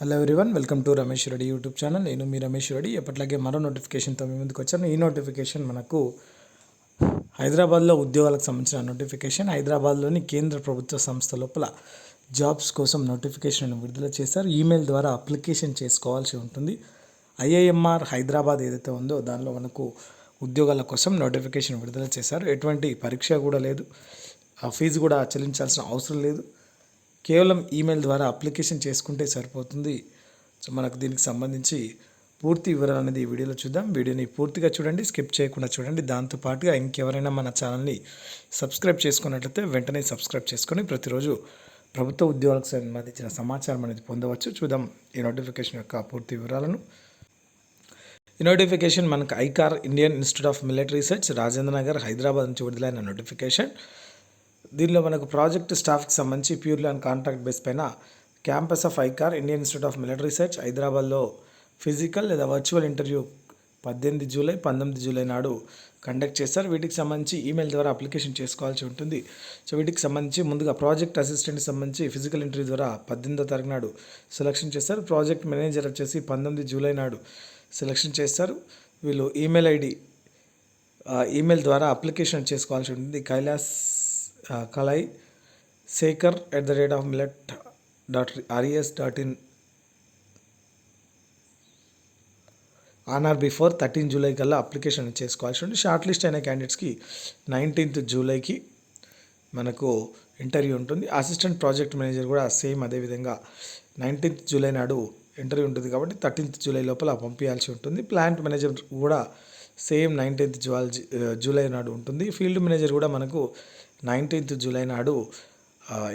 Hello everyone, welcome to Ramesh Reddy YouTube channel. నేను మీ రమేష్ రెడ్డి. ఎప్పటిలాగే మరో నోటిఫికేషన్తో మీ ముందుకు వచ్చాను. ఈ నోటిఫికేషన్ మనకు హైదరాబాద్లో ఉద్యోగాలకు సంబంధించిన నోటిఫికేషన్. హైదరాబాద్లోని కేంద్ర ప్రభుత్వ సంస్థ లోపల జాబ్స్ కోసం నోటిఫికేషన్ విడుదల చేశారు. ఈమెయిల్ ద్వారా అప్లికేషన్ చేసుకోవాల్సి ఉంటుంది. ఐఐఎంఆర్ హైదరాబాద్ ఏదైతే ఉందో దానిలో మనకు ఉద్యోగాల కోసం నోటిఫికేషన్ విడుదల చేశారు. ఎటువంటి పరీక్ష కూడా లేదు, ఫీజు కూడా చెల్లించాల్సిన అవసరం లేదు. కేవలం ఈమెయిల్ ద్వారా అప్లికేషన్ చేసుకుంటే సరిపోతుంది. సో మనకు దీనికి సంబంధించి పూర్తి వివరాలు అనేది ఈ వీడియోలో చూద్దాం. వీడియోని పూర్తిగా చూడండి, స్కిప్ చేయకుండా చూడండి. దాంతోపాటుగా ఇంకెవరైనా మన ఛానల్ని సబ్స్క్రైబ్ చేసుకున్నట్లయితే వెంటనే సబ్స్క్రైబ్ చేసుకొని ప్రతిరోజు ప్రభుత్వ ఉద్యోగాలకు సంబంధించిన సమాచారం అనేది పొందవచ్చు. చూద్దాం ఈ నోటిఫికేషన్ యొక్క పూర్తి వివరాలను. ఈ నోటిఫికేషన్ మనకు ICAR Indian institute of military research Rajendra Nagar Hyderabad నుంచి విడుదలైన నోటిఫికేషన్. దీనిలో మనకు ప్రాజెక్ట్ స్టాఫ్కి సంబంధించి ప్యూర్లీ అండ్ కాంట్రాక్ట్ బేస్ పైన campus of ICAR Indian institute of military research హైదరాబాద్లో ఫిజికల్ లేదా వర్చువల్ ఇంటర్వ్యూ 18 జూలై 19 జూలై నాడు కండక్ట్ చేస్తారు. వీటికి సంబంధించి ఈమెయిల్ ద్వారా అప్లికేషన్ చేసుకోవాల్సి ఉంటుంది. సో వీటికి సంబంధించి ముందుగా ప్రాజెక్ట్ అసిస్టెంట్కి సంబంధించి ఫిజికల్ ఇంటర్వ్యూ ద్వారా 18వ తారీఖు నాడు సెలక్షన్ చేస్తారు. ప్రాజెక్ట్ మేనేజర్ వచ్చేసి 19 జూలై నాడు సెలక్షన్ చేస్తారు. వీళ్ళు ఈమెయిల్ ద్వారా అప్లికేషన్ చేసుకోవాల్సి ఉంటుంది. Kalai sekar@millet.res.in on are before 13 July కల్లా అప్లికేషన్ చేసుకోవాల్సి ఉంటుంది. షార్ట్ లిస్ట్ అయిన క్యాండిడేట్స్కి 19th జూలైకి మనకు ఇంటర్వ్యూ ఉంటుంది. అసిస్టెంట్ ప్రాజెక్ట్ మేనేజర్ కూడా సేమ్ అదేవిధంగా 19th జూలై నాడు ఇంటర్వ్యూ ఉంటుంది కాబట్టి 13th జూలై లోపల పంపించాల్సి ఉంటుంది. ప్లాంట్ మేనేజర్ కూడా సేమ్ 19th జూలై నాడు ఉంటుంది. ఫీల్డ్ మేనేజర్ కూడా మనకు 19th జూలై నాడు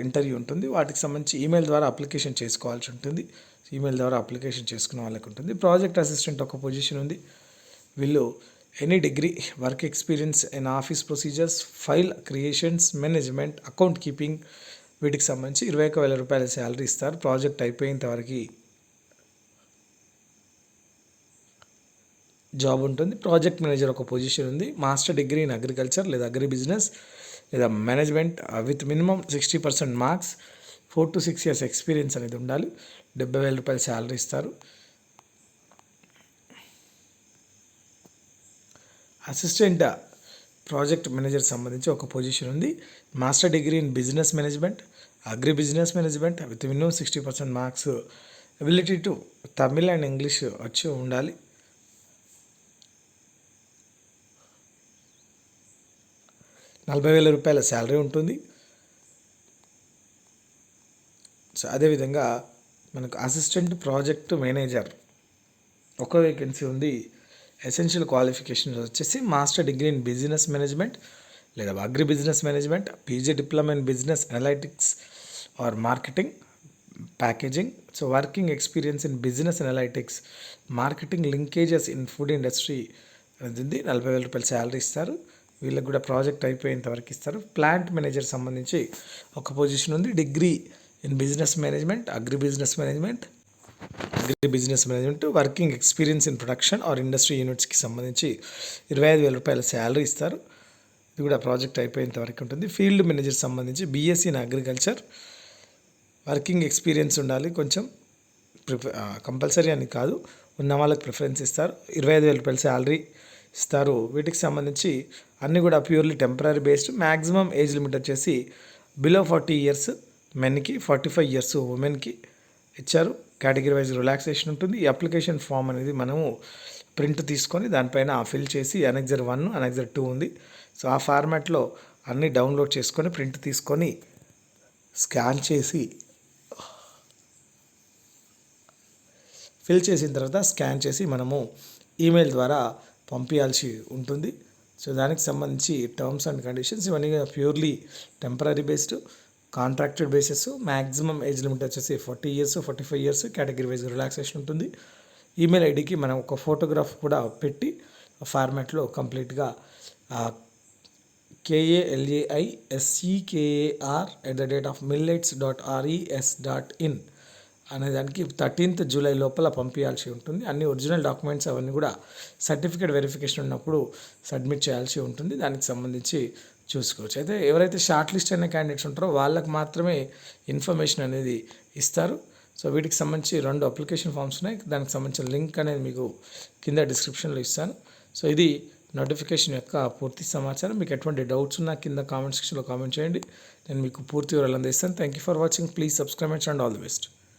ఇంటర్వ్యూ ఉంటుంది. వాటికి సంబంధించి ఈమెయిల్ ద్వారా అప్లికేషన్ చేసుకోవాల్సి ఉంటుంది. ఈమెయిల్ ద్వారా అప్లికేషన్ చేసుకునే వాళ్ళకి ఉంటుంది. ప్రాజెక్ట్ అసిస్టెంట్ ఒక పొజిషన్ ఉంది. వీళ్ళు any degree, work experience in office procedures, file creations, management, account keeping, వీటికి సంబంధించి 21,000 రూపాయల శాలరీ ఇస్తారు. ప్రాజెక్ట్ అయిపోయేంత వరకు జాబ్ ఉంటుంది. ప్రాజెక్ట్ మేనేజర్ ఒక పొజిషన్ ఉంది. మాస్టర్ డిగ్రీ ఇన్ అగ్రికల్చర్ లేదా అగ్రి బిజినెస్ లేదా management with minimum 60% marks, 4 to 6 years experience అనేది ఉండాలి. 70,000 రూపాయల శాలరీ ఇస్తారు. అసిస్టెంట్ ప్రాజెక్ట్ మేనేజర్ సంబంధించి ఒక పొజిషన్ ఉంది. Master degree in business management, agri business management with minimum 60% marks, ability to Tamil and English వచ్చి ఉండాలి. ₹40,000 శాలరీ ఉంటుంది. సో అదేవిధంగా మనకు అసిస్టెంట్ ప్రాజెక్ట్ మేనేజర్ ఒక వేకెన్సీ ఉంది. ఎసెన్షియల్ క్వాలిఫికేషన్స్ వచ్చేసి master degree in business management లేదా agri business management, PG diploma in business analytics or marketing packaging. So working experience in business analytics, marketing linkages in food industry అనేది ₹40,000 salary ఇస్తారు. వీళ్ళకి కూడా project అయిపోయేంత వరకు ఇస్తారు. Plant manager సంబంధించి ఒక పొజిషన్ ఉంది. Degree in business management, agri business management, working experience in production or industry యూనిట్స్కి సంబంధించి ₹25,000 శాలరీ ఇస్తారు. ఇది కూడా ప్రాజెక్ట్ అయిపోయేంత వరకు ఉంటుంది. ఫీల్డ్ మేనేజర్ సంబంధించి BSc in agriculture, working experience ఉండాలి. కొంచెం కంపల్సరీ అని కాదు, ఉన్న వాళ్ళకి ప్రిఫరెన్స్ ఇస్తారు. ₹25,000 శాలరీ ఇస్తారు. వీటికి సంబంధించి అన్నీ కూడా purely temporary based. Maximum age limit వచ్చేసి బిలో 40 years మెన్కి, 45 years ఉమెన్కి ఇచ్చారు. కేటగిరీ వైజ్ రిలాక్సేషన్ ఉంటుంది. ఈ అప్లికేషన్ ఫామ్ అనేది మనము ప్రింట్ తీసుకొని దానిపైన ఫిల్ చేసి అనెక్జర్ 1, అనెక్జర్ 2 ఉంది. సో ఆ ఫార్మాట్లో అన్నీ డౌన్లోడ్ చేసుకొని ప్రింట్ తీసుకొని స్కాన్ చేసి ఫిల్ చేసిన తర్వాత స్కాన్ చేసి మనము ఈమెయిల్ ద్వారా పంపించాల్సి ఉంటుంది. సో దానికి సంబంధించి టర్మ్స్ అండ్ కండిషన్స్ ఇవన్నీ purely temporary based, contracted basis. Maximum age limit వచ్చేసి 40 years, 45 years, category wise relaxation ఉంటుంది. ఈమెయిల్ ఐడికి మనం ఒక ఫోటోగ్రాఫ్ కూడా పెట్టి ఫార్మాట్లో కంప్లీట్గా KALASEKAR@millets.res.in అనే దానికి 13th జూలై లోపల పంపించాల్సి ఉంటుంది. అన్ని ఒరిజినల్ డాక్యుమెంట్స్ అవన్నీ కూడా సర్టిఫికేట్ వెరిఫికేషన్ ఉన్నప్పుడు సబ్మిట్ చేయాల్సి ఉంటుంది. దానికి సంబంధించి చూసుకోవచ్చు. అయితే ఎవరైతే షార్ట్ లిస్ట్ అయిన క్యాండిడేట్స్ ఉంటారో వాళ్ళకి మాత్రమే ఇన్ఫర్మేషన్ అనేది ఇస్తారు. సో వీటికి సంబంధించి 2 అప్లికేషన్ ఫామ్స్ ఉన్నాయి. దానికి సంబంధించిన లింక్ అనేది మీకు కింద డిస్క్రిప్షన్లో ఇస్తాను. సో ఇది నోటిఫికేషన్ యొక్క పూర్తి సమాచారం. మీకు ఎటువంటి డౌట్స్ ఉన్నా కింద కామెంట్ సెక్షన్లో కామెంట్ చేయండి. నేను మీకు పూర్తి వివరాలు అందిస్తాను. Thank you for watching. Please subscribe and all the best.